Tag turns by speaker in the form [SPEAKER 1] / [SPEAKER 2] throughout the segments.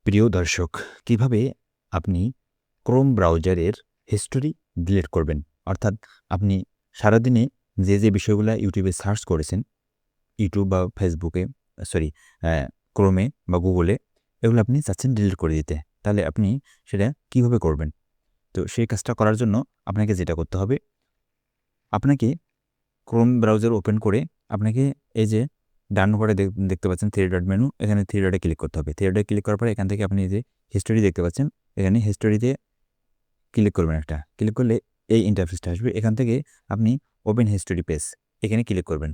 [SPEAKER 1] প্রিয় দর্শক, কিভাবে আপনি ক্রোম ব্রাউজারের হিস্টোরি ডিলিট করবেন? অর্থাৎ আপনি সারাদিনে যে বিষয়গুলা ইউটিউবে সার্চ করেছেন, ইউটিউব বা ফেসবুকে সরি অ্যা ক্রোমে বা গুগলে এগুলো আপনি চাচ্ছেন ডিলিট করে দিতে। তাহলে আপনি সেটা কিভাবে করবেন? তো সেই কাজটা করার জন্য আপনাকে যেটা করতে হবে, আপনাকে ক্রোম ব্রাউজার ওপেন করে আপনাকে এই যে ডান ঘরে দেখতে পাচ্ছেন 3 ডট মেনু, এখানে 3 ডটে ক্লিক করতে হবে। 3 ডটে ক্লিক করার পরে এখান থেকে আপনি এই যে হিস্টোরি দেখতে পাচ্ছেন, এখানে হিস্টোরিতে ক্লিক করবেন একটা। ক্লিক করলে এই ইন্টারফেসটা আসবে। এখান থেকে আপনি ওপেন হিস্টোরি পেজ এখানে ক্লিক করবেন।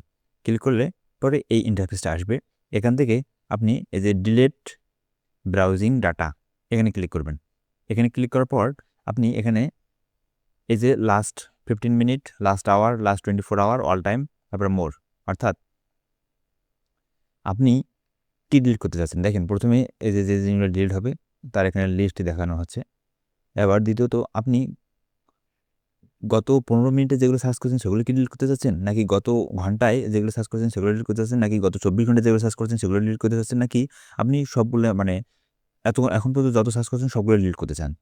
[SPEAKER 1] ক্লিক করলে পরে এই ইন্টারফেসটা আসবে। এখান থেকে আপনি এই যে ডিলিট ব্রাউজিং ডাটা এখানে ক্লিক করবেন। এখানে ক্লিক করার পর আপনি এখানে এই যে last 15 minute, last hour, last 24 hour, all time, তারপরে মোর। অর্থাৎ আপনি কি ডিলিট করতে চাচ্ছেন? দেখেন, ১ম এ এই যে জিনিসগুলো ডিলিট হবে তার এখানে লিস্ট দেখানো হচ্ছে। এবার দ্বিতীয়ত আপনি গত ১৫ মিনিটে যেগুলো সার্চ করেছেন সেগুলো কি ডিলিট করতে চাচ্ছেন? নাকি গত ঘন্টায় যেগুলো সার্চ করেছেন সেগুলো ডিলিট করতে চাচ্ছেন? নাকি গত ২৪ ঘন্টায় যেগুলো সার্চ করেছেন সেগুলো ডিলিট করতে চাচ্ছেন? নাকি আপনি সবগুলা মানে এখন পর্যন্ত যত সার্চ করেছেন সবগুলো ডিলিট করতে চান?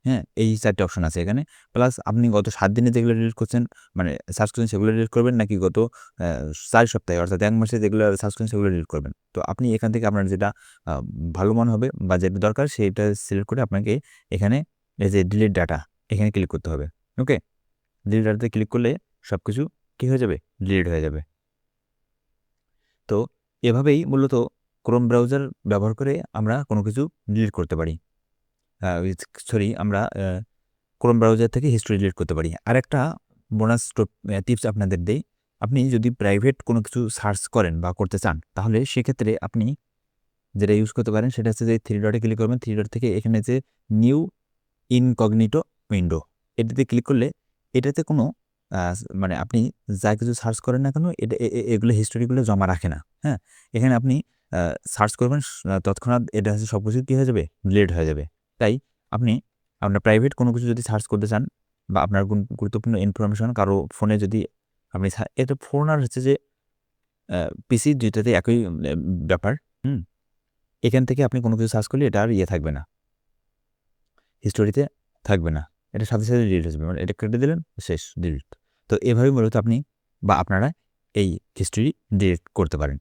[SPEAKER 1] হ্যাঁ? এই ৪ টে অপশন আছে এখানে। প্লাস আপনি গত ৭ দিনে যেগুলো ডিলিট করছেন মানে সার্চ করেছেন সেগুলো ডিলিট করবেন, নাকি গত অ্যা ৪ সপ্তাহে অর্থাৎ ১ মাসে যেগুলো সার্চ করেছেন সেগুলো ডিলিট করবেন। তো আপনি এখান থেকে আপনার যেটা আ ভালো মনে হবে বা যেটা দরকার সেটা সিলেক্ট করে আপনাকে এখানে এই যে ডিলিট ডাটা এখানে ক্লিক করতে হবে। ওকে? ডিলিট ডাটাতে ক্লিক করলে সবকিছু কি হয়ে যাবে? ডিলিট হয়ে যাবে। তো এভাবেই মূলত ক্রোম ব্রাউজার ব্যবহার করে আমরা কোনো কিছু ডিলিট করতে পারি। আ সরি আমরা ক্রোম ব্রাউজার থেকে হিস্টরি ডিলিট করতে পারি। আরেকটা বোনাস টিপস আপনাদের দেই। আপনি যদি প্রাইভেট কোনো কিছু সার্চ করেন বা করতে চান, তাহলে সেক্ষেত্রে আপনি যেটা ইউজ করতে পারেন সেটা হচ্ছে যে 3 ডটে ক্লিক করবেন। 3 ডট থেকে এখানে যে নিউ ইনকগনিটো উইন্ডো এটাতে ক্লিক করলে এটাতে কোনো মানে আপনি যা কিছু সার্চ করেন না কেন এটা এগুলো হিস্টোরিগুলো জমা রাখে না। হ্যাঁ? এখানে আপনি আ সার্চ করবেন তৎক্ষণাৎ এটা হচ্ছে সবকিছু কি হয়ে যাবে? ডিলিট হয়ে যাবে। তাই আপনি আপনার প্রাইভেট কোনো কিছু যদি সার্চ করতে চান বা আপনার গুরুত্বপূর্ণ ইনফরমেশন কারো ফোনে যদি আপনি এটা ফোন আর হচ্ছে যে পিসি ২ টাতে একই ব্যাপার। হুম? এখান থেকে আপনি কোনো কিছু সার্চ করলে এটা আর থাকবে না। হিস্টোরিতে থাকবে না। এটা সাথে ডিলিট হয়ে যাবে। মানে এটা কেটে দিলেন, শেষ ডিলিট। তো এভাবেই মূলত আপনি বা আপনারা এই হিস্ট্রি ডিলিট করতে পারেন।